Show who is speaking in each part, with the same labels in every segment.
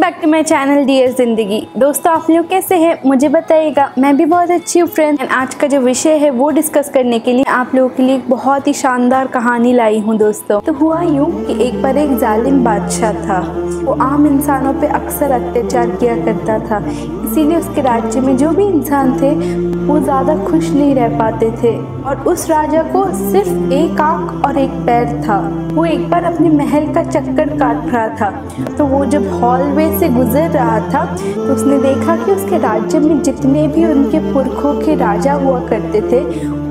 Speaker 1: Back to my channel dear Zindagi. दोस्तों आप लोग कैसे हैं मुझे बताइएगा। मैं भी बहुत अच्छी हूँ फ्रेंड। आज का जो विषय है वो डिस्कस करने के लिए आप लोगों के लिए एक बहुत ही शानदार कहानी लाई हूँ दोस्तों। तो हुआ यूँ कि एक बार एक जालिम बादशाह था। वो आम इंसानों पे अक्सर अत्याचार किया करता था, इसीलिए उसके राज्य में जो भी इंसान थे वो ज़्यादा खुश नहीं रह पाते थे। और उस राजा को सिर्फ एक आँख और एक पैर था। वो एक बार अपने महल का चक्कर काट रहा था, तो वो जब हॉलवे से गुजर रहा था तो उसने देखा कि उसके राज्य में जितने भी उनके पुरखों के राजा हुआ करते थे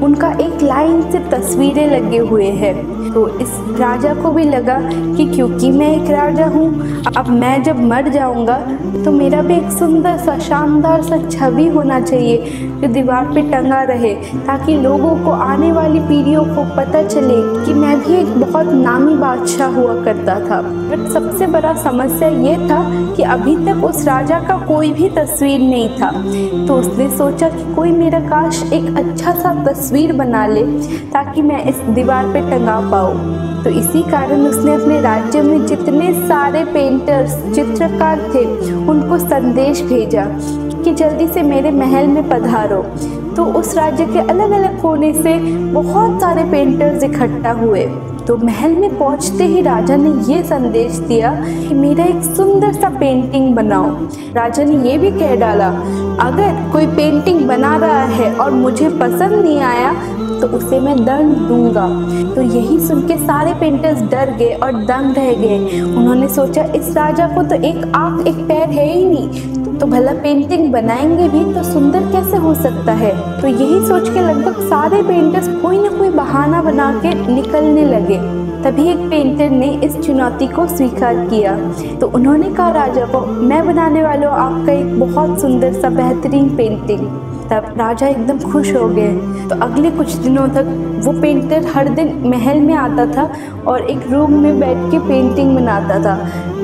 Speaker 1: उनका एक लाइन से तस्वीरें लगे हुए हैं। तो इस राजा को भी लगा कि क्योंकि मैं एक राजा हूँ, अब मैं जब मर जाऊँगा तो मेरा भी एक सुंदर सा शानदार सा छवि होना चाहिए जो दीवार पे टंगा रहे, ताकि लोगों को आने वाली पीढ़ियों को पता चले कि मैं भी एक बहुत नामी बादशाह हुआ करता था। बट सबसे बड़ा समस्या ये था कि अभी तक उस राजा का कोई भी तस्वीर नहीं था। तो उसने सोचा कि कोई मेरा काश एक अच्छा सा तस्वीर बना ले ताकि मैं इस दीवार पे टंगा पाऊँ। तो इसी कारण उसने अपने राज्य में जितने सारे पेंटर्स चित्रकार थे उनको संदेश भेजा कि जल्दी से मेरे महल में पधारो। तो उस राज्य के अलग अलग कोने से बहुत सारे पेंटर्स इकट्ठा हुए। तो महल में पहुंचते ही राजा ने ये संदेश दिया कि मेरा एक सुंदर सा पेंटिंग बनाओ। राजा ने ये भी कह डाला, अगर कोई पेंटिंग बना रहा है और मुझे पसंद नहीं आया तो उसे मैं दंड दूंगा। तो यही सुन के सारे पेंटर्स डर गए और दंग रह गए। उन्होंने सोचा इस राजा को तो एक आँख एक पैर है ही नहीं, तो भला पेंटिंग बनाएंगे भी तो सुंदर कैसे हो सकता है। तो यही सोच के लगभग सारे पेंटर्स कोई ना कोई बहाना बना के निकलने लगे। तभी एक पेंटर ने इस चुनौती को स्वीकार किया। तो उन्होंने कहा राजा को, मैं बनाने वाला हूँ आपका एक बहुत सुंदर सा बेहतरीन पेंटिंग। तब राजा एकदम खुश हो गए। तो अगले कुछ दिनों तक वो पेंटर हर दिन महल में आता था और एक रूम में बैठ के पेंटिंग बनाता था,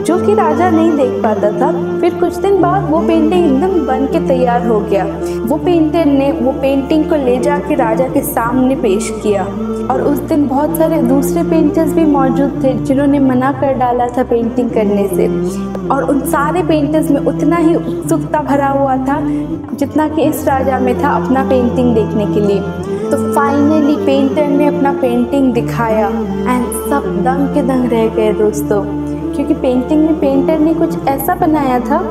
Speaker 1: जो कि राजा नहीं देख पाता था। फिर कुछ दिन बाद वो पेंटिंग एकदम बन के तैयार हो गया। वो पेंटर ने वो पेंटिंग को ले जाके राजा के सामने पेश किया। और उस दिन बहुत सारे दूसरे पेंटर्स भी मौजूद थे जिन्होंने मना कर डाला था पेंटिंग करने से। और उन सारे पेंटर्स में उतना ही उत्सुकता भरा हुआ था जितना कि इस राजा में था अपना पेंटिंग देखने के लिए। तो फाइनली पेंटर ने अपना पेंटिंग दिखाया एंड सब दंग के दंग रह गए दोस्तों, क्योंकि पेंटिंग में पेंटर ने कुछ ऐसा बनाया था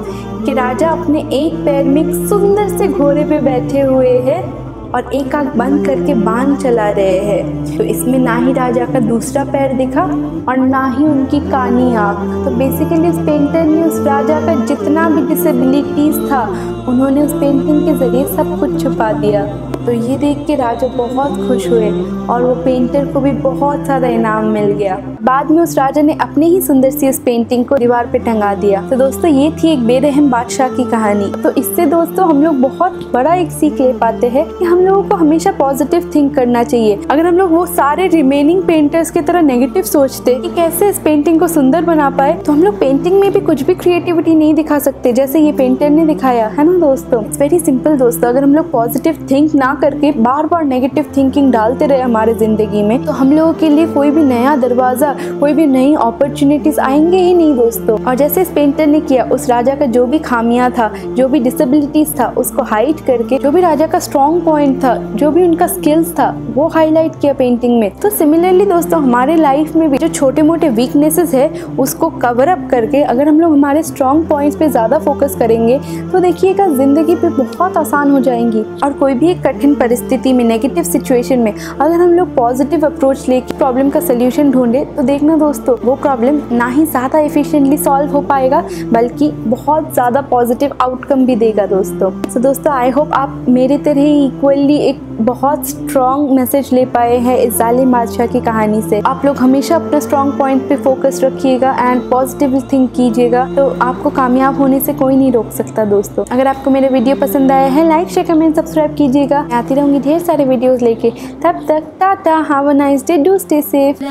Speaker 1: कि राजा अपने एक पैर में एक सुंदर से घोड़े पे बैठे हुए हैं और एक आँख बंद करके बाण चला रहे हैं। तो इसमें ना ही राजा का दूसरा पैर दिखा और ना ही उनकी कानी आँख। तो बेसिकली उस पेंटर ने उस राजा का जितना भी डिसेबिलिटीज़ था उन्होंने उस पेंटिंग के ज़रिए सब कुछ छुपा दिया। तो ये देख के राजा बहुत खुश हुए और वो पेंटर को भी बहुत सारा इनाम मिल गया। बाद में उस राजा ने अपने ही सुंदर सी उस पेंटिंग को दीवार पे टंगा दिया। तो दोस्तों ये थी एक बेरहम बादशाह की कहानी। तो इससे दोस्तों हम लोग बहुत बड़ा एक सीख ले पाते हैं कि हम लोगों को हमेशा पॉजिटिव थिंक करना चाहिए। अगर हम लोग वो सारे रिमेनिंग पेंटर्स की तरह नेगेटिव सोचते कि कैसे इस पेंटिंग को सुंदर बना पाए, तो हम लोग पेंटिंग में भी कुछ भी क्रिएटिविटी नहीं दिखा सकते जैसे ये पेंटर ने दिखाया है ना दोस्तों। इट्स वेरी सिंपल दोस्तों, अगर हम लोग पॉजिटिव थिंक ना करके बार बार नेगेटिव थिंकिंग डालते रहे हमारे जिंदगी में, तो हम लोगों के लिए कोई भी नया दरवाजा, कोई भी नई अपॉर्चुनिटीज आएंगे ही नहीं दोस्तों। और जैसे इस पेंटर ने किया, उस राजा का जो भी खामियां था, जो भी डिसेबिलिटीज था, उसको हाइड करके जो भी राजा का स्ट्रॉन्ग पॉइंट था, जो भी उनका स्किल्स था, वो हाईलाइट किया पेंटिंग में। तो सिमिलरली दोस्तों हमारे लाइफ में भी जो छोटे मोटे वीकनेसेस है उसको कवर अप करके अगर हम लोग हमारे स्ट्रॉन्ग पॉइंट्स पे ज्यादा फोकस करेंगे तो देखिएगा जिंदगी पे बहुत आसान हो जाएंगी। और कोई भी एक कठिन परिस्थिति में, नेगेटिव सिचुएशन में अगर हम लोग पॉजिटिव अप्रोच लेके प्रॉब्लम का सोल्यूशन ढूंढे तो देखना दोस्तों वो प्रॉब्लम ना ही ज़्यादा एफिशिएंटली सॉल्व हो पाएगा बल्कि बहुत ज़्यादा पॉजिटिव आउटकम भी देगा दोस्तों। तो दोस्तों आई होप आप मेरे तरह ही इक्वली एक बहुत स्ट्रॉन्ग मैसेज ले पाए हैं इस जालिम बादशाह की कहानी से। आप लोग हमेशा अपना स्ट्रॉन्ग पॉइंट पे फोकस रखिएगा एंड पॉजिटिव थिंक कीजिएगा, तो आपको कामयाब होने से कोई नहीं रोक सकता दोस्तों। अगर आपको मेरे वीडियो पसंद आया है लाइक शेयर कमेंट सब्सक्राइब कीजिएगा। मैं आती रहूँगी ढेर सारे वीडियोस लेके। तब तक Tata, have a nice day, do stay safe.